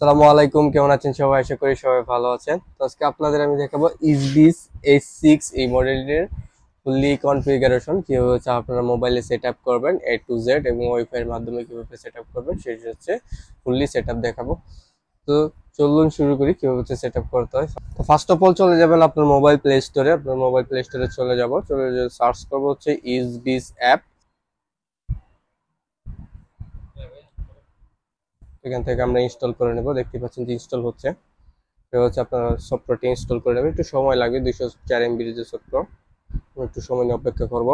আসসালামু আলাইকুম, কেমন আছেন সবাই? আশা করি সবাই ভালো আছেন। তো আজকে আপনাদের আমি দেখাবো ইসবিস H6 এই মডেলের ফুললি কনফিগারেশন কিভাবে হচ্ছে আপনারা মোবাইলে সেট আপ করবেন A to Z এবং ওয়াইফাই এর মাধ্যমে কিভাবে সেট আপ করবেন সেটা হচ্ছে ফুললি সেট আপ দেখাবো। তো চলুন শুরু করি কিভাবে হচ্ছে সেট আপ করতে হয়। তো ফার্স্ট অফ অল চলে যাবেন আপনার মোবাইল প্লে স্টোরে। আপনার মোবাইল প্লে স্টোরে চলে সার্চ করবো হচ্ছে ইসবিস অ্যাপ। এখান থেকে আমরা ইনস্টল করে নেব। দেখতে পাচ্ছেন যে ইনস্টল হচ্ছে। এটা হচ্ছে আপনার সফটওয়্যারটি ইনস্টল করে নেবেন, একটু সময় লাগবে। 204 MB যে সফটওয়্যার, একটু সময় নিয়ে অপেক্ষা করব।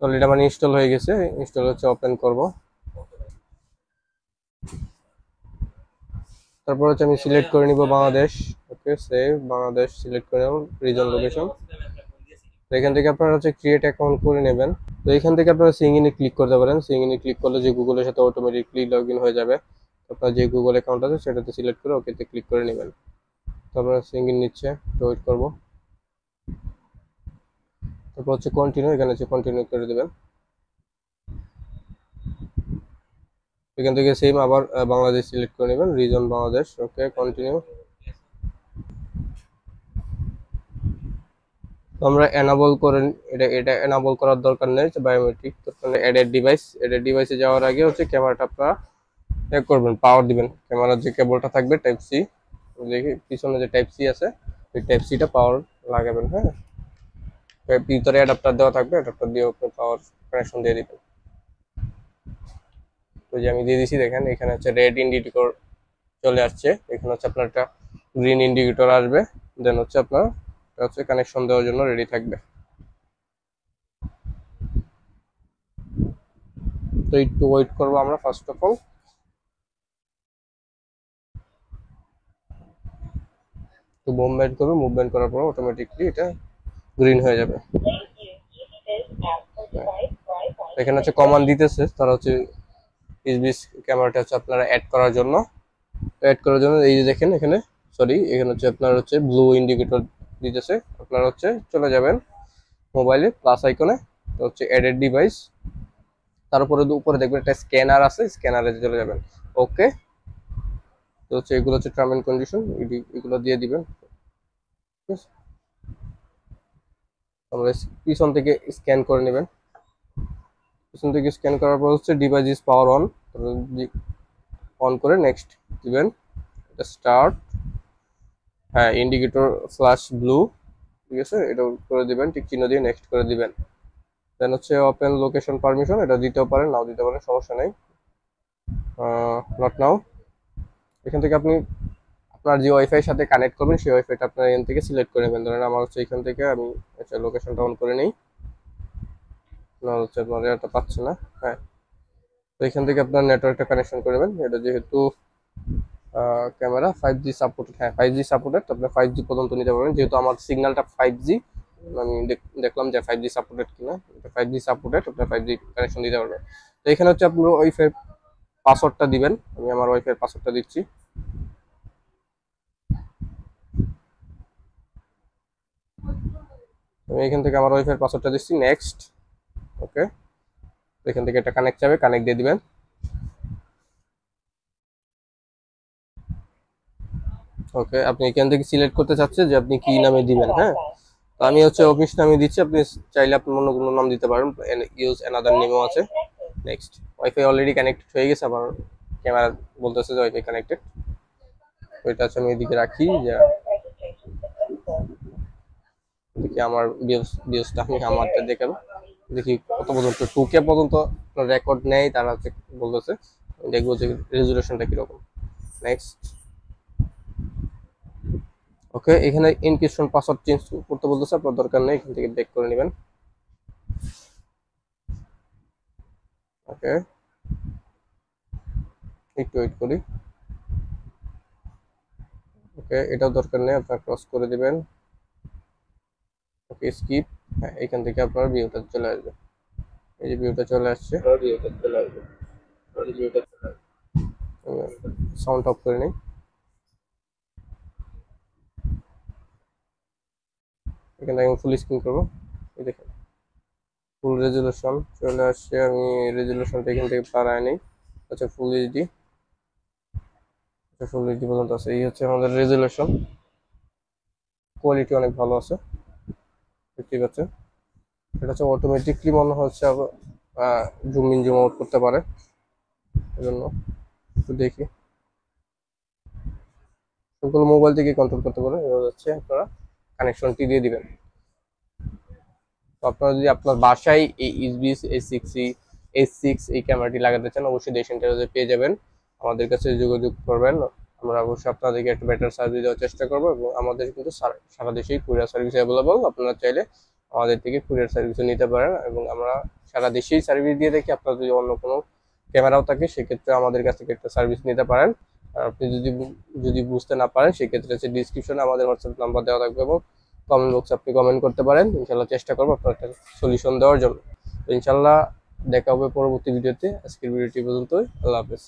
অলরেডি আমার ইনস্টল হয়ে গেছে, ইনস্টল হচ্ছে, ওপেন করব। তারপর হচ্ছে আমি সিলেক্ট করে নিব বাংলাদেশ। ওকে, সেভ বাংলাদেশ সিলেক্ট করে নেব, রিজন লোকেশন। তো এখান থেকে আপনারা হচ্ছে ক্রিয়েট অ্যাকাউন্ট করে নেবেন। তো এখান থেকে আপনারা সিং ইনে ক্লিক করতে পারেন। সিং ইনে ক্লিক করলে যে গুগলের সাথে অটোমেটিকলি লগ ইন হয়ে যাবে। আপনার যে গুগল অ্যাকাউন্ট আছে সেটাতে সিলেক্ট করে ওকেতে ক্লিক করে নেবেন। তারপর সিং ইন নিচ্ছে, ওয়েট করব। তারপর হচ্ছে কন্টিনিউ, এখানে হচ্ছে কন্টিনিউ করে দেবেন। এখান থেকে সেম আবার বাংলাদেশ সিলেক্ট করে নেবেন, রিজন বাংলাদেশ। ওকে, কন্টিনিউ। তো আমরা এনাবল করে, এটা এনাবল করার দরকার নেই, বায়োমেট্রিক দরকার নেই। এডেড ডিভাইসে যাওয়ার আগে হচ্ছে ক্যামেরাটা আপনারা করবেন, পাওয়ার দিবেন। ক্যামেরার যে কেবলটা থাকবে টাইপ সি, দেখি পিছনে যে টাইপ সি আছে ওই টাইপ সিটা পাওয়ার লাগাবেন। হ্যাঁ, ভিতরে অ্যাডাপ্টার দেওয়া থাকবে, অ্যাডাপ্টার দিয়ে আপনি পাওয়ার কানেকশন দিয়ে দিবেন। তো যে আমি দিয়ে দিছি, দেখেন এখানে হচ্ছে রেড ইন্ডিকেটর চলে আসছে। এখানে হচ্ছে আপনার একটা গ্রিন ইন্ডিকেটর আসবে, দেন হচ্ছে আপনার হচ্ছে কানেকশন দেওয়ার জন্য রেডি থাকবে। তো একটু ওয়েট করবো আমরা ফার্স্ট অফ অল। তো মুভমেন্ট করবে, মুভমেন্ট করার পর অটোমেটিকলি এটা গ্রিন হয়ে যাবে। এখানে হচ্ছে কমান্ড দিতেছে তারা হচ্ছে ইসবিস ক্যামেরাটা হচ্ছে আপনারা অ্যাড করার জন্য। অ্যাড করার জন্য এই যে দেখেন এখানে, সরি এখানে হচ্ছে আপনার হচ্ছে ব্লু ইন্ডিকেটর দিতেছে। আপনারা হচ্ছে চলে যাবেন মোবাইলে প্লাস আইকনে, তো হচ্ছে এডেড ডিভাইস, তারপরে উপরে দেখবেন একটা স্ক্যানার আছে, স্ক্যানারে চলে যাবেন। ওকে, তো হচ্ছে এগুলো হচ্ছে টার্ম এন্ড কন্ডিশন, এগুলো দিয়ে দিবেন। ঠিক আছে, আমরা পিছন থেকে স্ক্যান করে নেবেন। পিছন থেকে স্ক্যান করার পর হচ্ছে device is power on, on করে নেক্সট দিবেন। এটা স্টার্ট, হ্যাঁ ইন্ডিকেটর ফ্ল্যাশ ব্লু, ঠিক আছে, এটা করে দিবেন, টিক চিহ্ন দিয়ে নেক্সট করে দিবেন। দেন হচ্ছে ওপেন লোকেশন পারমিশন, এটা দিতেও পারেন নাও দিতে পারেন, সমস্যা নেই। Not now. এখান থেকে আপনি আপনার যে ওয়াইফাই এর সাথে কানেক্ট করবেন সেই ওয়াইফাইটা আপনার এখান থেকে সিলেক্ট করে নেবেন। ধরেন আমার হচ্ছে এখান থেকে আমি আচ্ছা লোকেশনটা অন করে নেই, না হচ্ছে আপনার এটা পাচ্ছে না। হ্যাঁ, তো এখান থেকে আপনার নেটওয়ার্কটা কানেকশন করে নেবেন। এটা যেহেতু ক্যামেরা 5G সাপোর্টেড, হ্যাঁ 5G সাপোর্টেড, তো আপনি 5G পর্যন্ত নিতে পারবেন। যেহেতু আমার সিগন্যালটা 5G, আমি দেখলাম যে 5G সাপোর্টেড কিনা। 5G সাপোর্টেড, আপনি 5G কানেকশন দিতে পারবেন। তো এখানে হচ্ছে আপনার ওয়াইফাই পাসওয়ার্ডটা দিবেন। আমি আমার ওয়াইফাই পাসওয়ার্ডটা দিচ্ছি। আমি এখান থেকে আমার ওয়াইফাই পাসওয়ার্ডটা দিচ্ছি, নেক্সট। ওকে, এখান থেকে একটা কানেক্ট যাবে, কানেক্ট দিয়ে দিবেন। ওকে, আপনি এখান থেকে সিলেক্ট করতে চাচ্ছেন যে আপনি কি নামে দিবেন। হ্যাঁ, তো আমি হচ্ছে অফিস নামে দিচ্ছি, আপনি চাইলে আপনি অন্য কোনো নাম দিতে পারেন, ইউজ অ্যানাদার নেমও আছে। নেক্সট, ওয়াইফাই অলরেডি কানেক্টেড হয়ে গেছে, আমার ক্যামেরা বলতেছে যে ওয়াইফাই কানেক্টেড। ওইটা হচ্ছে আমি এদিকে রাখি যে দেখি আমার ভিউজটা আমি আমারটা দেখাবো। দেখি কত পর্যন্ত 2K পর্যন্ত রেকর্ড নেয় তারা হচ্ছে বলতেছে। দেখবো যে রেজুলেশনটা কিরকম। নেক্সট। ওকে, এখানে এনক্রিপশন পাসওয়ার্ড চেঞ্জ করতে বলতেছে, আপনার দরকার নেই, এখান থেকে বেক করে নেবেন। ওকে, একটু ওয়েট করি। ওকে, এটাও দরকার নেই, আপনার ক্রস করে দিবেন। ওকে, স্কিপ। হ্যাঁ, এখান থেকে আপনার ভিউটা চলে আসবে। এই যে ভিউটা চলে আসছে, সাউন্ড অফ করে নিই। এখানে আমি ফুল স্ক্রিন করবো, এই দেখেন ফুল রেজুলেশন চলে আসছে। আমি রেজুলেশনটা এখান থেকে বাড়ায় নিই। আচ্ছা ফুল এইচডি, ফুল এইচডি পর্যন্ত আছে। এই হচ্ছে আমাদের রেজুলেশন, কোয়ালিটি অনেক ভালো আছে দেখতে পাচ্ছেন। এটা হচ্ছে অটোমেটিকলি মনে হচ্ছে জুম ইন জুম আউট করতে পারে, এজন্য একটু দেখি। সবগুলো মোবাইল থেকে কন্ট্রোল করতে পারে। এবার হচ্ছে আপনারা কানেকশনটি দিয়ে দিবেন। তো আপনারা যদি আপনার বাসায় এই ইসবিএস এস সিক্স এই ক্যামেরাটি লাগাতে চান, অবশ্যই দেশ সেন্টারে পেয়ে যাবেন। আমাদের কাছে যোগাযোগ করবেন, আমরা অবশ্যই আপনাদেরকে একটা বেটার সার্ভিস দেওয়ার চেষ্টা করবো। এবং আমাদের কিন্তু সারা দেশেই কুরিয়ার সার্ভিস অ্যাভেলেবল। আপনারা চাইলে আমাদের থেকে কুরিয়ার সার্ভিসও নিতে পারেন এবং আমরা সারা দেশেই সার্ভিস দিয়ে থাকি। আপনার যদি অন্য কোনো ক্যামেরাও থাকে সেক্ষেত্রে আমাদের কাছ থেকে একটা সার্ভিস নিতে পারেন। আর আপনি যদি বুঝতে না পারেন সেক্ষেত্রে হচ্ছে ডিসক্রিপশনে আমাদের হোয়াটসঅ্যাপ নাম্বার দেওয়া থাকবে এবং কমেন্ট বক্সে আপনি কমেন্ট করতে পারেন। ইনশাল্লাহ চেষ্টা করবো আপনার একটা সলিউশন দেওয়ার জন্য। তো ইনশাল্লাহ দেখা হবে পরবর্তী ভিডিওতে। আজকের ভিডিওটি পর্যন্তই। আল্লাহ হাফেজ।